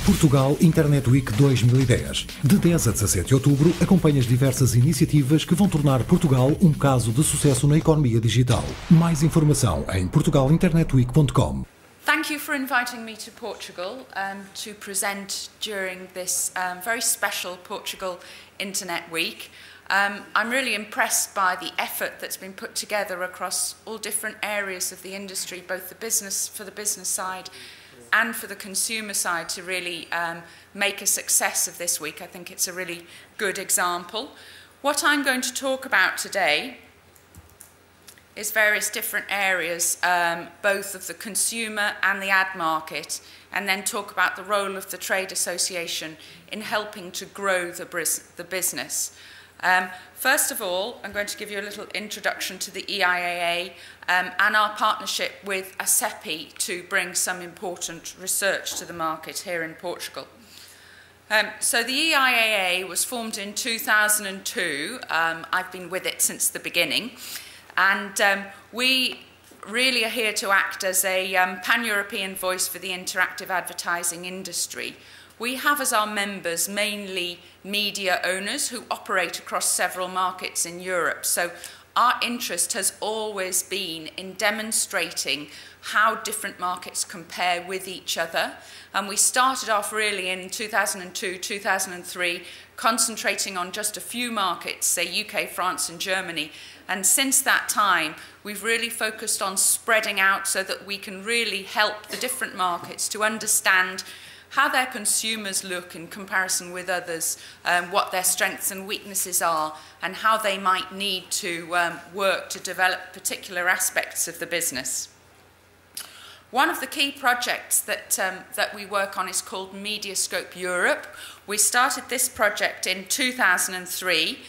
Portugal Internet Week 2010. De 10 a 17 de outubro, acompanha as diversas iniciativas que vão tornar Portugal um caso de sucesso na economia digital. Mais informação em portugalinternetweek.com. Thank you for inviting me to Portugal to present during this very special Portugal Internet Week. I'm really impressed by the effort that's been put together across all different areas of the industry, both the business side and for the consumer side, to really make a success of this week. I think it's a really good example. What I'm going to talk about today is various different areas, both of the consumer and the ad market, and then talk about the role of the trade association in helping to grow the business. First of all, I'm going to give you a little introduction to the EIAA and our partnership with ACEPI to bring some important research to the market here in Portugal. So the EIAA was formed in 2002. I've been with it since the beginning. And we really are here to act as a pan-European voice for the interactive advertising industry. We have as our members mainly media owners who operate across several markets in Europe. So our interest has always been in demonstrating how different markets compare with each other. And we started off really in 2002, 2003, concentrating on just a few markets, say UK, France and Germany. And since that time, we've really focused on spreading out so that we can really help the different markets to understand how their consumers look in comparison with others, what their strengths and weaknesses are, and how they might need to work to develop particular aspects of the business. One of the key projects that we work on is called Mediascope Europe. We started this project in 2003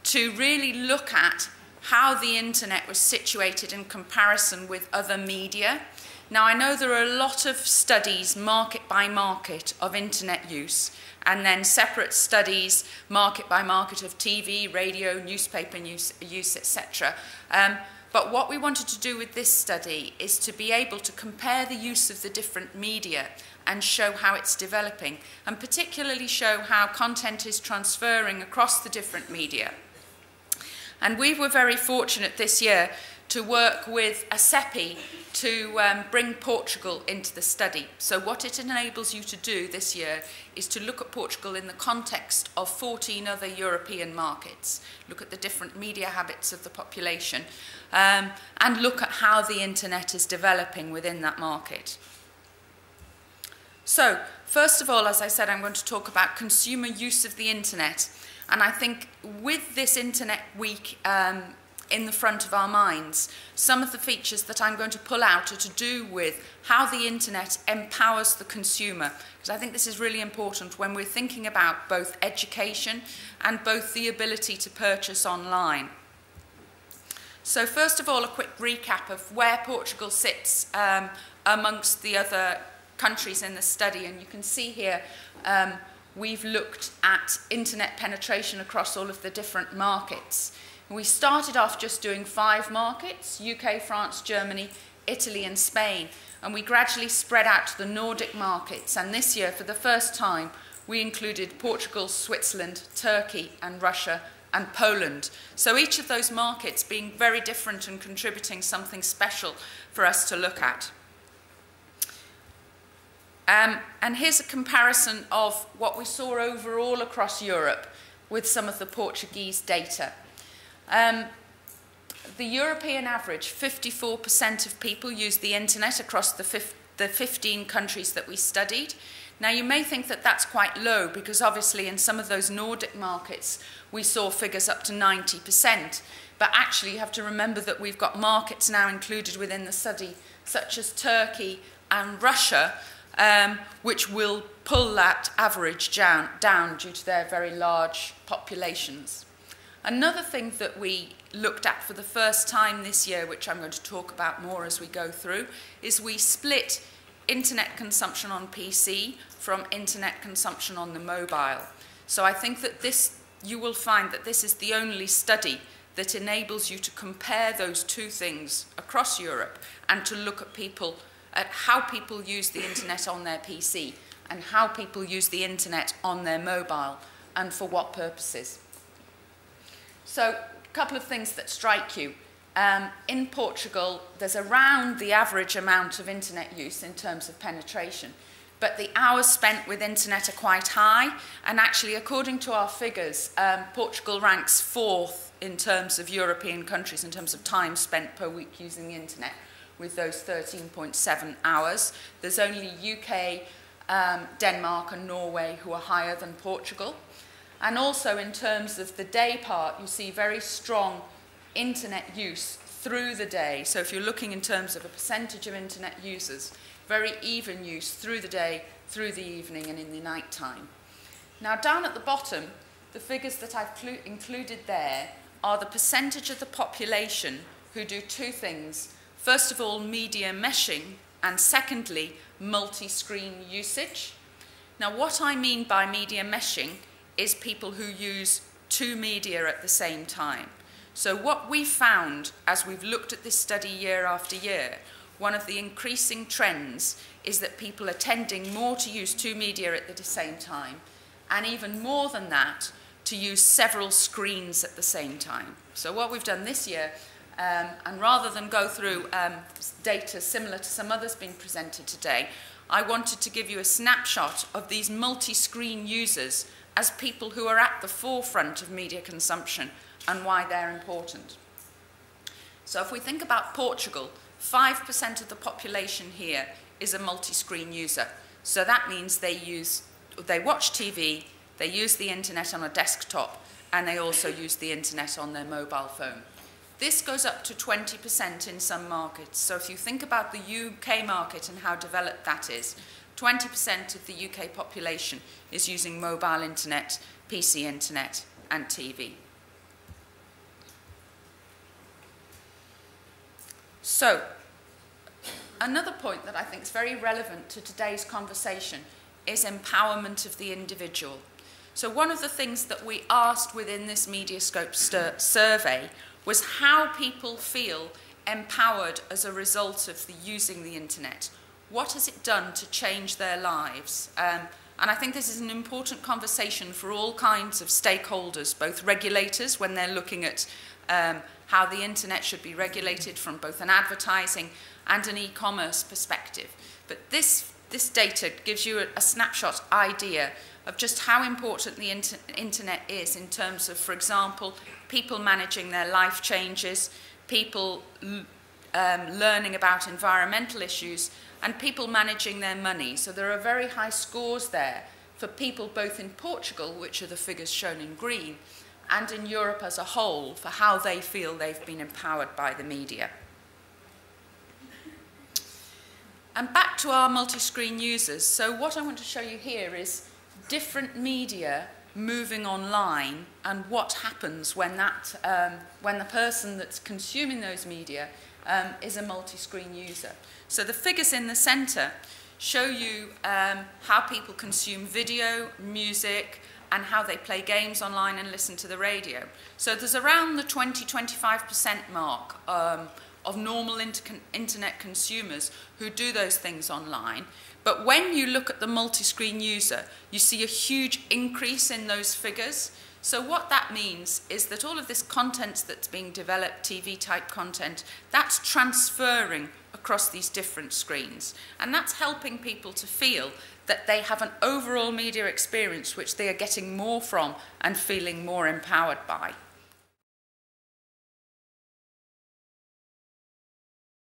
to really look at how the internet was situated in comparison with other media. Now, I know there are a lot of studies, market by market, of internet use, and then separate studies, market by market, of TV, radio, newspaper use, etc. But what we wanted to do with this study is to be able to compare the use of the different media and show how it's developing, and particularly show how content is transferring across the different media. And we were very fortunate this year to work with ACEPI to bring Portugal into the study. So what it enables you to do this year is to look at Portugal in the context of 14 other European markets, look at the different media habits of the population, and look at how the internet is developing within that market. So, first of all, as I said, I'm going to talk about consumer use of the internet. And I think with this Internet Week in the front of our minds, some of the features that I'm going to pull out are to do with how the internet empowers the consumer, because I think this is really important when we're thinking about both education and both the ability to purchase online. So first of all, a quick recap of where Portugal sits amongst the other countries in the study, and you can see here we've looked at internet penetration across all of the different markets. We started off just doing 5 markets, UK, France, Germany, Italy and Spain, and we gradually spread out to the Nordic markets, and this year for the first time we included Portugal, Switzerland, Turkey and Russia and Poland. So each of those markets being very different and contributing something special for us to look at. And here's a comparison of what we saw overall across Europe with some of the Portuguese data. The European average, 54% of people use the internet across the 15 countries that we studied. Now, you may think that that's quite low because obviously in some of those Nordic markets we saw figures up to 90%. But actually you have to remember that we've got markets now included within the study such as Turkey and Russia, which will pull that average down due to their very large populations. Another thing that we looked at for the first time this year, which I'm going to talk about more as we go through, is we split internet consumption on PC from internet consumption on the mobile. So I think that you will find that this is the only study that enables you to compare those two things across Europe and to look at people at how people use the internet on their PC and how people use the internet on their mobile and for what purposes. So, a couple of things that strike you. In Portugal, there's around the average amount of internet use in terms of penetration, but the hours spent with internet are quite high, and actually, according to our figures, Portugal ranks 4th in terms of European countries in terms of time spent per week using the internet, with those 13.7 hours. There's only UK, Denmark and Norway who are higher than Portugal. And also in terms of the day part, you see very strong internet use through the day. So if you're looking in terms of a percentage of internet users, very even use through the day, through the evening and in the night time. Now down at the bottom, the figures that I've included there are the percentage of the population who do two things. First of all, media meshing, and secondly, multi-screen usage. Now what I mean by media meshing is people who use two media at the same time. So what we've found as we've looked at this study year after year, one of the increasing trends is that people are tending more to use two media at the same time, and even more than that, to use several screens at the same time. So what we've done this year, and rather than go through data similar to some others being presented today, I wanted to give you a snapshot of these multi-screen users as people who are at the forefront of media consumption and why they're important. So if we think about Portugal, 5% of the population here is a multi-screen user. So that means they watch TV, they use the internet on a desktop, and they also use the internet on their mobile phone. This goes up to 20% in some markets. So if you think about the UK market and how developed that is, 20% of the UK population is using mobile internet, PC internet, and TV. So, another point that I think is very relevant to today's conversation is empowerment of the individual. So one of the things that we asked within this Mediascope survey was how people feel empowered as a result of using the internet. What has it done to change their lives? And I think this is an important conversation for all kinds of stakeholders, both regulators when they're looking at how the internet should be regulated from both an advertising and an e-commerce perspective. But this data gives you a snapshot idea of just how important the internet is in terms of, for example, people managing their life changes, people learning about environmental issues, and people managing their money. So there are very high scores there for people both in Portugal, which are the figures shown in green, and in Europe as a whole for how they feel they've been empowered by the media. And back to our multi-screen users. So what I want to show you here is different media moving online and what happens when the person that's consuming those media is a multi-screen user. So the figures in the center show you how people consume video, music, and how they play games online and listen to the radio. So there's around the 20–25% mark of normal internet consumers who do those things online. But when you look at the multi-screen user, you see a huge increase in those figures. So what that means is that all of this content that's being developed, TV-type content, that's transferring across these different screens. And that's helping people to feel that they have an overall media experience which they are getting more from and feeling more empowered by.